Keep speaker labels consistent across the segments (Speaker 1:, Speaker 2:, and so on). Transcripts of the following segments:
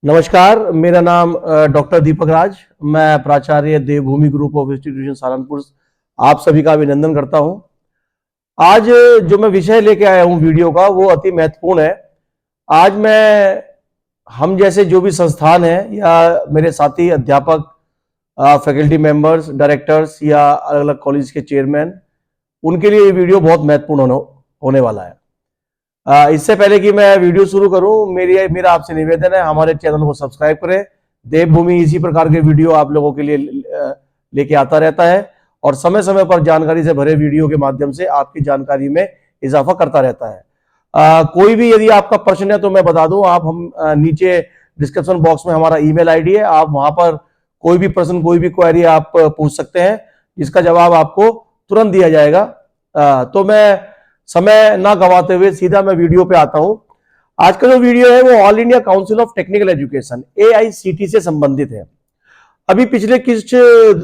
Speaker 1: नमस्कार, मेरा नाम डॉक्टर दीपक राज। मैं प्राचार्य देवभूमि ग्रुप ऑफ इंस्टीट्यूशन सहारनपुर आप सभी का अभिनंदन करता हूं। आज जो मैं विषय लेके आया हूं वीडियो का वो अति महत्वपूर्ण है। आज मैं हम जैसे जो भी संस्थान है या मेरे साथी अध्यापक, फैकल्टी मेंबर्स, डायरेक्टर्स या अलग अलग कॉलेज के चेयरमैन, उनके लिए ये वीडियो बहुत महत्वपूर्ण होने वाला है। इससे पहले कि मैं वीडियो शुरू करूं, मेरा आपसे निवेदन है, हमारे चैनल को सब्सक्राइब करें। देवभूमि इसी प्रकार के वीडियो आप लोगों के लिए लेके आता रहता है और समय समय पर जानकारी से भरे वीडियो के माध्यम से आपकी जानकारी में इजाफा करता रहता है। कोई भी यदि आपका प्रश्न है तो मैं बता दूं, आप हम नीचे डिस्क्रिप्शन बॉक्स में हमारा ईमेल आईडी है, आप वहां पर कोई भी प्रश्न, कोई भी क्वेरी आप पूछ सकते हैं, जिसका जवाब आपको तुरंत दिया जाएगा। तो मैं समय ना गवाते हुए सीधा मैं वीडियो पे आता हूं। आज का जो वीडियो है वो all India council of technical education AICT से संबंधित है। अभी पिछले कुछ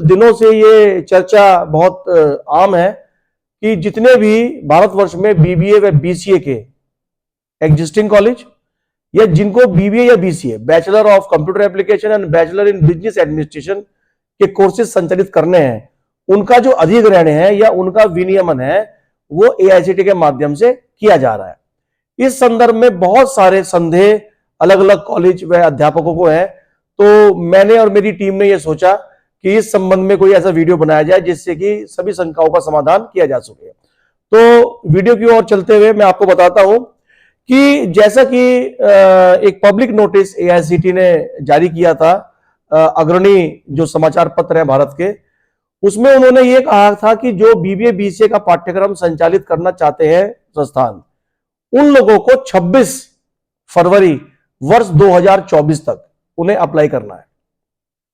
Speaker 1: दिनों से ये चर्चा बहुत आम है कि जितने भी भारतवर्ष में BBA व BCA के एग्जिस्टिंग कॉलेज या जिनको BBA या BCA bachelor of computer application and bachelor in business administration के कोर्सेज संचालित करने हैं, उनका जो अधिग्रहण है या उनका विनियमन है वो AICT के माध्यम से किया जा रहा है। इस संदर्भ में बहुत सारे संदेह अलग अलग कॉलेज व अध्यापकों को है, तो मैंने और मेरी टीम ने यह सोचा कि इस संबंध में कोई ऐसा वीडियो बनाया जाए जिससे कि सभी शंकाओं का समाधान किया जा सके। तो वीडियो की ओर चलते हुए मैं आपको बताता हूं कि जैसा कि एक पब्लिक नोटिस AICT ने जारी किया था, अग्रणी जो समाचार पत्र है भारत के, उसमें उन्होंने ये कहा था कि जो BBA BCA का पाठ्यक्रम संचालित करना चाहते हैं संस्थान, उन लोगों को 26 फरवरी वर्ष 2024 तक उन्हें अप्लाई करना है।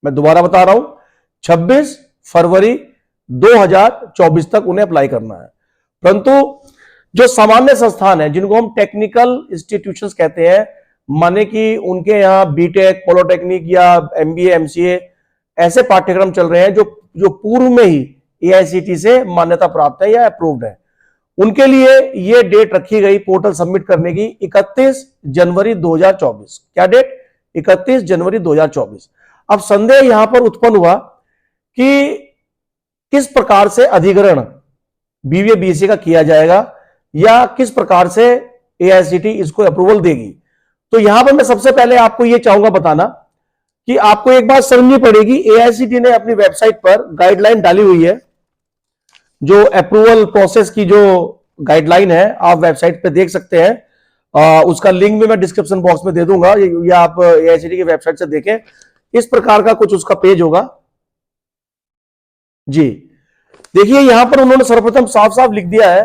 Speaker 1: मैं दोबारा बता रहा हूं, 26 फरवरी 2024 तक उन्हें अप्लाई करना है। परंतु जो सामान्य संस्थान है, जिनको हम टेक्निकल इंस्टीट्यूशंस कहते हैं, माने कि उनके यहां BTech, पॉलिटेक्निक या MBA MCA ऐसे पाठ्यक्रम चल रहे हैं जो पूर्व में ही AICT से मान्यता प्राप्त है या अप्रूव्ड है, उनके लिए यह डेट रखी गई पोर्टल सबमिट करने की 31 जनवरी 2024। क्या डेट? 31 जनवरी 2024। अब संदेह यहां पर उत्पन्न हुआ कि किस प्रकार से अधिग्रहण BBA BCA का किया जाएगा या किस प्रकार से AICT इसको अप्रूवल देगी। तो यहां पर मैं सबसे पहले आपको यह चाहूंगा बताना कि आपको एक बात समझनी पड़ेगी। AICT ने अपनी वेबसाइट पर गाइडलाइन डाली हुई है, जो अप्रूवल प्रोसेस की जो गाइडलाइन है आप वेबसाइट पे देख सकते हैं। उसका लिंक भी मैं डिस्क्रिप्शन बॉक्स में दे दूंगा, या आप AICT की वेबसाइट से देखें। इस प्रकार का कुछ उसका पेज होगा जी। देखिए यहां पर उन्होंने सर्वप्रथम साफ साफ लिख दिया है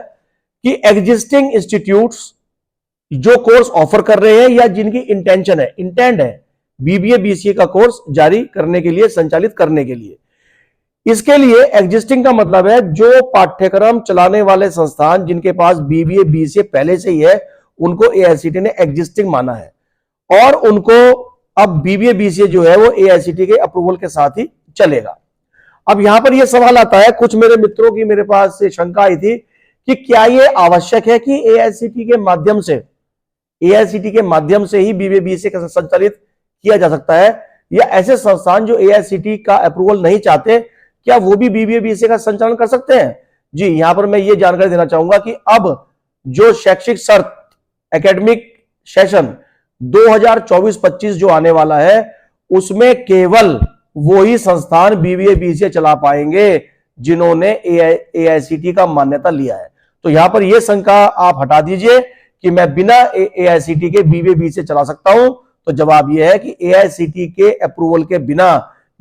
Speaker 1: कि एग्जिस्टिंग इंस्टीट्यूट्स जो कोर्स ऑफर कर रहे हैं या जिनकी इंटेंट है BBA BCA का कोर्स जारी करने के लिए, संचालित करने के लिए, इसके लिए एग्जिस्टिंग का मतलब है जो पाठ्यक्रम चलाने वाले संस्थान जिनके पास BBA BCA पहले से ही है, उनको AICT ने एग्जिस्टिंग माना है और उनको अब BBA BCA जो है वो AICT के अप्रूवल के साथ ही चलेगा। अब यहां पर यह सवाल आता है, कुछ मेरे मित्रों की मेरे पास से शंका आई थी कि क्या यह आवश्यक है कि AICT के माध्यम से ही BBA BCA का संचालित किया जा सकता है, या ऐसे संस्थान जो AICT का अप्रूवल नहीं चाहते, क्या वो भी BBA BCA का संचालन कर सकते हैं? जी, यहां पर मैं ये जानकारी देना चाहूंगा कि अब जो शैक्षिक शर्त एकेडमिक सेशन 2024-25 जो आने वाला है, उसमें केवल वो ही संस्थान BBA BCA चला पाएंगे जिन्होंने AICT का मान्यता लिया है। तो यहां पर यह शंका आप हटा दीजिए कि मैं बिना AICT के BBA BCA चला सकता हूं। तो जवाब यह है कि AICT के अप्रूवल के बिना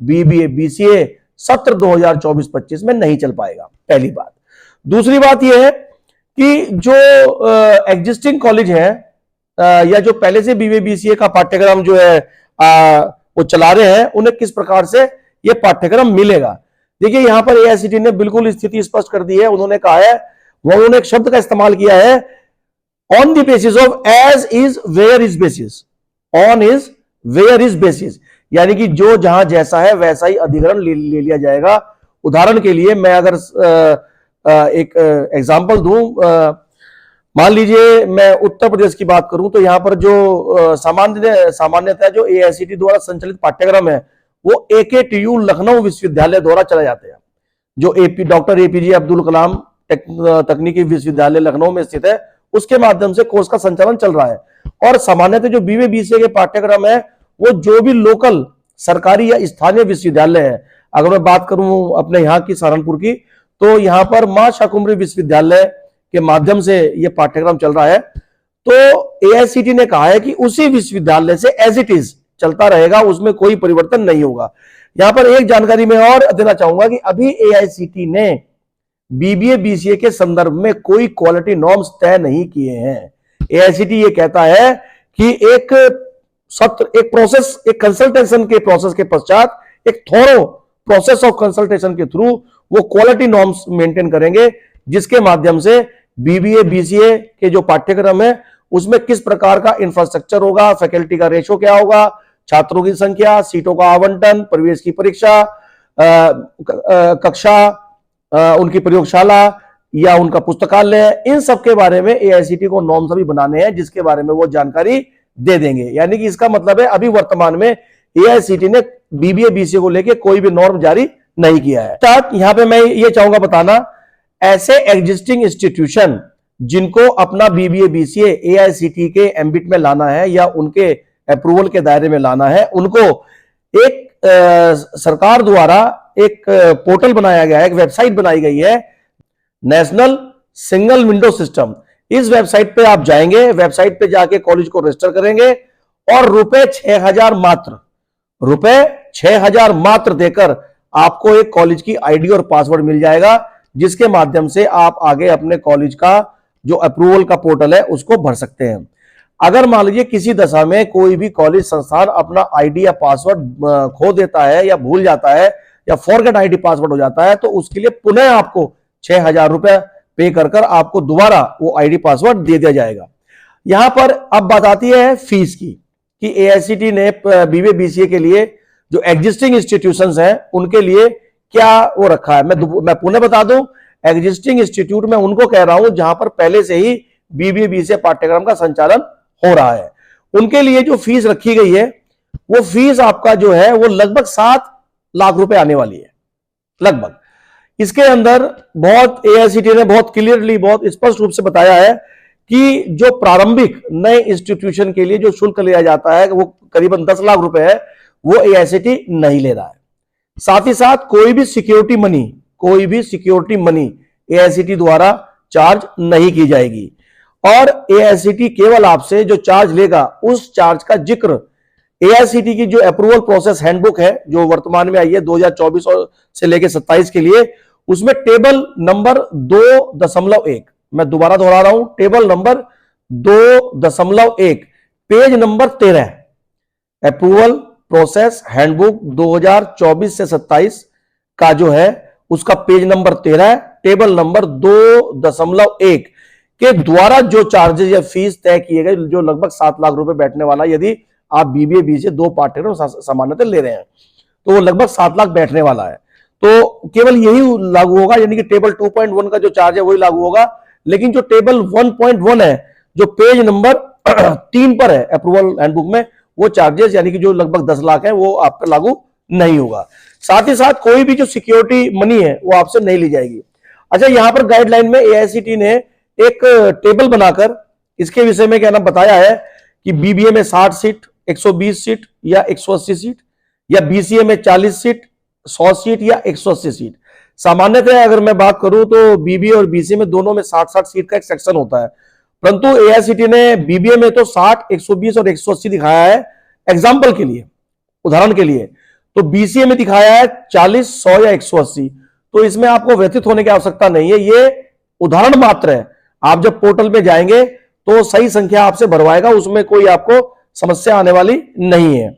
Speaker 1: BBA BCA सत्र 2024-25 में नहीं चल पाएगा, पहली बात। दूसरी बात यह है कि जो एग्जिस्टिंग कॉलेज है या जो पहले से BBA BCA का पाठ्यक्रम जो है वो चला रहे हैं, उन्हें किस प्रकार से यह पाठ्यक्रम मिलेगा। देखिए यहां पर AICT ने बिल्कुल स्थिति स्पष्ट कर दी है। उन्होंने कहा है, उन्होंने एक शब्द का इस्तेमाल किया है, on the basis of as is where is basis, on is where is basis, यानी कि जो जहां जैसा है वैसा ही अधिग्रहण ले लिया जाएगा। उदाहरण के लिए मैं अगर एक एग्जांपल दूं, मान लीजिए मैं उत्तर प्रदेश की बात करूं तो यहाँ पर जो सामान्यतः जो एआईसीटी द्वारा संचालित पाठ्यक्रम है वो एकेटीयू लखनऊ विश्वविद्यालय द्वारा चलाए जाते हैं। जो डॉक्टर एपीजे अब्दुल कलाम तकनीकी विश्वविद्यालय लखनऊ में स्थित है, उसके माध्यम से कोर्स का संचालन चल रहा है। और सामान्यतः जो बीए बीसीए के पाठ्यक्रम है वो जो भी लोकल सरकारी या स्थानीय विश्वविद्यालय है, अगर मैं बात करूं अपने यहाँ की सहारनपुर की, तो यहाँ पर मां शाकुंभरी विश्वविद्यालय के माध्यम से यह पाठ्यक्रम चल रहा है। तो एआईसीटी ने कहा है कि उसी विश्वविद्यालय से एज इट इज चलता रहेगा, उसमें कोई परिवर्तन नहीं होगा। यहां पर एक जानकारी मैं और देना चाहूंगा कि अभी एआईसीटी ने बीबीए बीसीए के संदर्भ में कोई क्वालिटी नॉर्म्स तय नहीं किए हैं। एआईसीटी ये कहता है कि एक प्रोसेस, एक कंसल्टेशन के प्रोसेस के पश्चात, एक थोरो प्रोसेस ऑफ कंसल्टेशन के थ्रू वो क्वालिटी नॉर्म्स मेंटेन करेंगे, जिसके माध्यम से बीबीए बीसीए के जो पाठ्यक्रम है उसमें किस प्रकार का इंफ्रास्ट्रक्चर होगा, फैकल्टी का रेशो क्या होगा, छात्रों की संख्या, सीटों का आवंटन, प्रवेश की परीक्षा, कक्षा, उनकी प्रयोगशाला या उनका पुस्तकालय, इन सब के बारे में एआईसीटी को नॉर्म्स अभी बनाने हैं, जिसके बारे में वो जानकारी दे देंगे। यानी कि इसका मतलब है अभी वर्तमान में एआईसीटी ने बीबीए बीसीए को लेकर कोई भी नॉर्म जारी नहीं किया है। यहां पे मैं ये चाहूंगा बताना, ऐसे एग्जिस्टिंग इंस्टीट्यूशन जिनको अपना बीबीए बीसीए एआईसीटी के एम्बिट में लाना है या उनके अप्रूवल के दायरे में लाना है, उनको एक सरकार द्वारा एक पोर्टल बनाया गया है, एक वेबसाइट बनाई गई है, नेशनल सिंगल विंडो सिस्टम। इस वेबसाइट पे आप जाएंगे, वेबसाइट पे जाके कॉलेज को रजिस्टर करेंगे और रुपए 6,000 मात्र देकर आपको एक कॉलेज की आईडी और पासवर्ड मिल जाएगा, जिसके माध्यम से आप आगे अपने कॉलेज का जो अप्रूवल का पोर्टल है उसको भर सकते हैं। अगर मान लीजिए किसी दशा में कोई भी कॉलेज संस्थान अपना आईडी या पासवर्ड खो देता है या भूल जाता है या फॉरगेट आईडी पासवर्ड हो जाता है, तो उसके लिए पुनः आपको 6,000 रुपए पे कर आपको दोबारा वो आईडी पासवर्ड दे दिया जाएगा। यहां पर अब बात आती है फीस की, कि एआईसीटी ने बीबीए बीसीए के लिए जो एग्जिस्टिंग इंस्टीट्यूशंस हैं उनके लिए क्या वो रखा है। मैं पुनः बता दूं, एग्जिस्टिंग इंस्टीट्यूट में उनको कह रहा हूं जहां पर पहले से ही बीबीए बीसीए पाठ्यक्रम का संचालन हो रहा है। उनके लिए जो फीस रखी गई है वो फीस आपका जो है वो लगभग 7 लाख रुपए आने वाली है, लगभग। इसके अंदर बहुत एआईसीटी ने बहुत क्लियरली, बहुत स्पष्ट रूप से बताया है कि जो प्रारंभिक नए इंस्टीट्यूशन के लिए जो शुल्क लिया जाता है वो करीबन 10 लाख रुपए है, वो एआईसीटी नहीं ले रहा है। साथ ही साथ कोई भी सिक्योरिटी मनी एआईसीटी द्वारा चार्ज नहीं की जाएगी। और एआईसीटी केवल आपसे जो चार्ज लेगा उस चार्ज का जिक्र एआईसीटी की जो अप्रूवल प्रोसेस हैंडबुक है जो वर्तमान में आई है 2024 से लेकर 27 के लिए, उसमें टेबल नंबर 2.1, मैं दोबारा दोहरा रहा हूं, table number 2.1 page number 13, approval process handbook 2024 से 27 का जो है उसका पेज नंबर 13, टेबल नंबर 2.1 के द्वारा जो चार्जेस या फीस तय किए गए, जो लगभग 7 लाख रुपए बैठने वाला, यदि आप बीबीए बीसीए 2 पाठ्यक्रम सामान्यतः ले रहे हैं तो वो लगभग 7 लाख बैठने वाला है। तो केवल यही लागू होगा, यानी कि टेबल 2.1 का जो चार्ज है वही लागू होगा। लेकिन जो टेबल 1.1 है जो पेज नंबर 3 पर है अप्रूवल हैंडबुक में, वो चार्जेस यानी कि जो लगभग 10 लाख है वो आप पर लागू नहीं होगा। साथ ही साथ कोई भी जो सिक्योरिटी मनी है वो आपसे नहीं ली जाएगी। अच्छा, यहां पर गाइडलाइन में एआईसीटी ने एक टेबल बनाकर इसके विषय में क्या नाम बताया है कि बीबीए में 60 सीट, 120 सीट या 180 सीट, या बीसीए में 40 सीट, 100 सीट या 180 सीट। सामान्यतः अगर मैं बात करूं तो बीबीए और बीसीए में दोनों में 60-60 सीट का एक सेक्शन होता है, परंतु एआईसीटी ने बीबीए में तो 60, 120 और 180 दिखाया है एग्जाम्पल के लिए, उदाहरण के लिए। तो बीसीए में दिखाया है 40, 100 या 180। तो इसमें आपको व्यथित होने की आवश्यकता नहीं है, ये उदाहरण मात्र है। आप जब पोर्टल पे जाएंगे तो सही संख्या आपसे भरवाएगा, उसमें कोई आपको समस्या आने वाली नहीं है।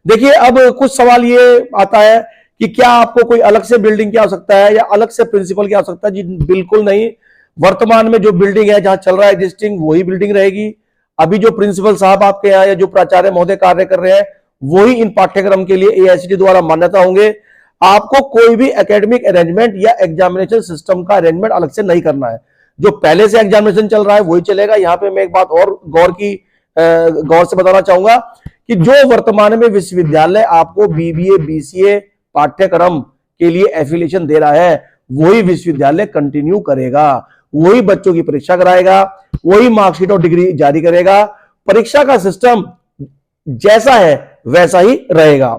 Speaker 1: देखिए, अब कुछ सवाल ये आता है कि क्या आपको कोई अलग से बिल्डिंग की आवश्यकता है या अलग से प्रिंसिपल की आवश्यकता है? जी बिल्कुल नहीं। वर्तमान में जो बिल्डिंग है जहां चल रहा है एग्जिस्टिंग, वही बिल्डिंग रहेगी। अभी जो प्रिंसिपल साहब आपके यहाँ या जो प्राचार्य महोदय कार्य कर रहे हैं वही इन पाठ्यक्रम के लिए एआईसीटी द्वारा मान्यता होंगे। आपको कोई भी एकेडमिक अरेंजमेंट या एग्जामिनेशन सिस्टम का अरेंजमेंट अलग से नहीं करना है। जो पहले से एग्जामिनेशन चल रहा है वही चलेगा। यहां पे मैं एक बात और गौर से बताना चाहूंगा कि जो वर्तमान में विश्वविद्यालय आपको बीबीए बीसीए पाठ्यक्रम के लिए एफिलिएशन दे रहा है, वही विश्वविद्यालय कंटिन्यू करेगा, वही बच्चों की परीक्षा कराएगा, वही मार्कशीट और डिग्री जारी करेगा। परीक्षा का सिस्टम जैसा है वैसा ही रहेगा।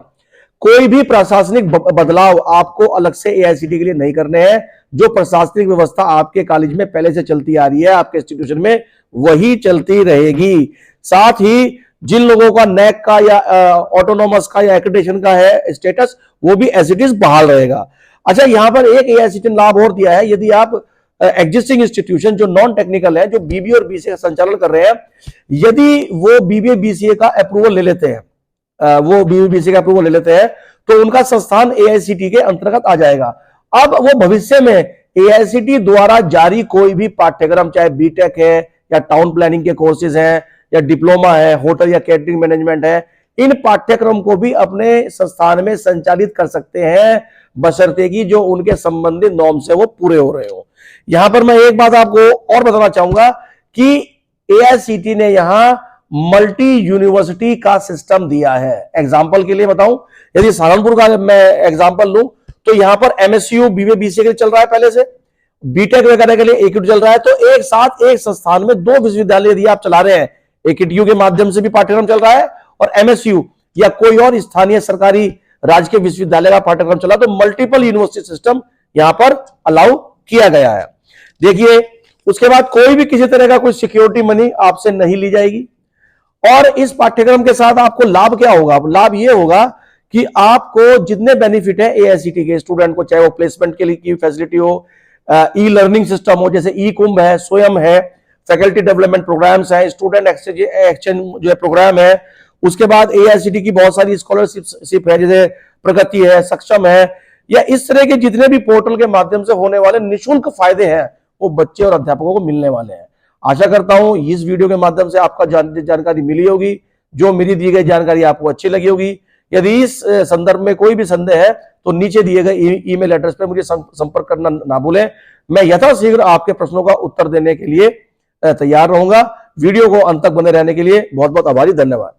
Speaker 1: कोई भी प्रशासनिक बदलाव आपको अलग से एआईसीटी के लिए नहीं करने हैं। जो प्रशासनिक व्यवस्था आपके कॉलेज में पहले से चलती आ रही है, आपके इंस्टीट्यूशन में, वही चलती रहेगी। साथ ही जिन लोगों का नैक का या ऑटोनॉमस का या एक्रेडिटेशन का है स्टेटस, वो भी एज इट इज बहाल रहेगा। अच्छा, यहां पर एक एआईसीटी ने लाभ और दिया है। यदि आप एग्जिस्टिंग इंस्टीट्यूशन जो नॉन टेक्निकल है, जो बीबीए और बीसीए का संचालन कर रहे हैं, यदि वो बीबीए बीसीए का अप्रूवल ले लेते हैं, तो उनका संस्थान एआईसीटी के अंतर्गत आ जाएगा। अब वो भविष्य में एआईसीटी द्वारा जारी कोई भी पाठ्यक्रम, चाहे बीटेक है या टाउन प्लानिंग के कोर्सेज हैं या डिप्लोमा है, होटल या कैटरिंग मैनेजमेंट है, इन पाठ्यक्रम को भी अपने संस्थान में संचालित कर सकते हैं, बशर्ते कि जो उनके संबंधित नॉर्म्स है वो पूरे हो रहे हो। यहां पर मैं एक बात आपको और बताना चाहूंगा कि एआईसीटी ने यहां मल्टी यूनिवर्सिटी का सिस्टम दिया है। एग्जाम्पल के लिए बताऊं, यदि सहारनपुर का मैं एग्जाम्पल लूं, तो यहां पर एमएसयू बीबीए बीसीए के लिए चल रहा है, पहले से बीटेक वगैरह के लिए एकीयू चल रहा है। तो एक साथ एक संस्थान में दो विश्वविद्यालय यदि आप चला रहे हैं, एकीयू के माध्यम से भी पाठ्यक्रम चल रहा है और एमएसयू या कोई और स्थानीय सरकारी राजकीय विश्वविद्यालय का पाठ्यक्रम चला, तो मल्टीपल यूनिवर्सिटी सिस्टम यहां पर अलाउ किया गया है। देखिए, उसके बाद कोई भी किसी तरह का कोई सिक्योरिटी मनी आपसे नहीं ली जाएगी। और इस पाठ्यक्रम के साथ आपको लाभ क्या होगा? लाभ यह होगा कि आपको जितने बेनिफिट है एआईसीटी के स्टूडेंट को, चाहे वो प्लेसमेंट के लिए की फैसिलिटी हो, ई लर्निंग सिस्टम हो, जैसे ई कुंभ है, स्वयं है, फैकल्टी डेवलपमेंट प्रोग्राम्स है, स्टूडेंट एक्सचेंज जो है प्रोग्राम है, उसके बाद एआईसीटी की बहुत सारी स्कॉलरशिप है, जैसे प्रगति है, सक्षम है, या इस तरह के जितने भी पोर्टल के माध्यम से होने वाले निःशुल्क फायदे हैं वो बच्चे और अध्यापकों को मिलने वाले हैं। आशा करता हूं इस वीडियो के माध्यम से आपका जानकारी मिली होगी। जो मेरी दी गई जानकारी आपको अच्छी लगी होगी। यदि इस संदर्भ में कोई भी संदेह है तो नीचे दिए गए ईमेल एड्रेस पर मुझे संपर्क करना ना भूलें। मैं यथाशीघ्र आपके प्रश्नों का उत्तर देने के लिए तैयार रहूंगा। वीडियो को अंत तक बने रहने के लिए बहुत बहुत आभारी, धन्यवाद।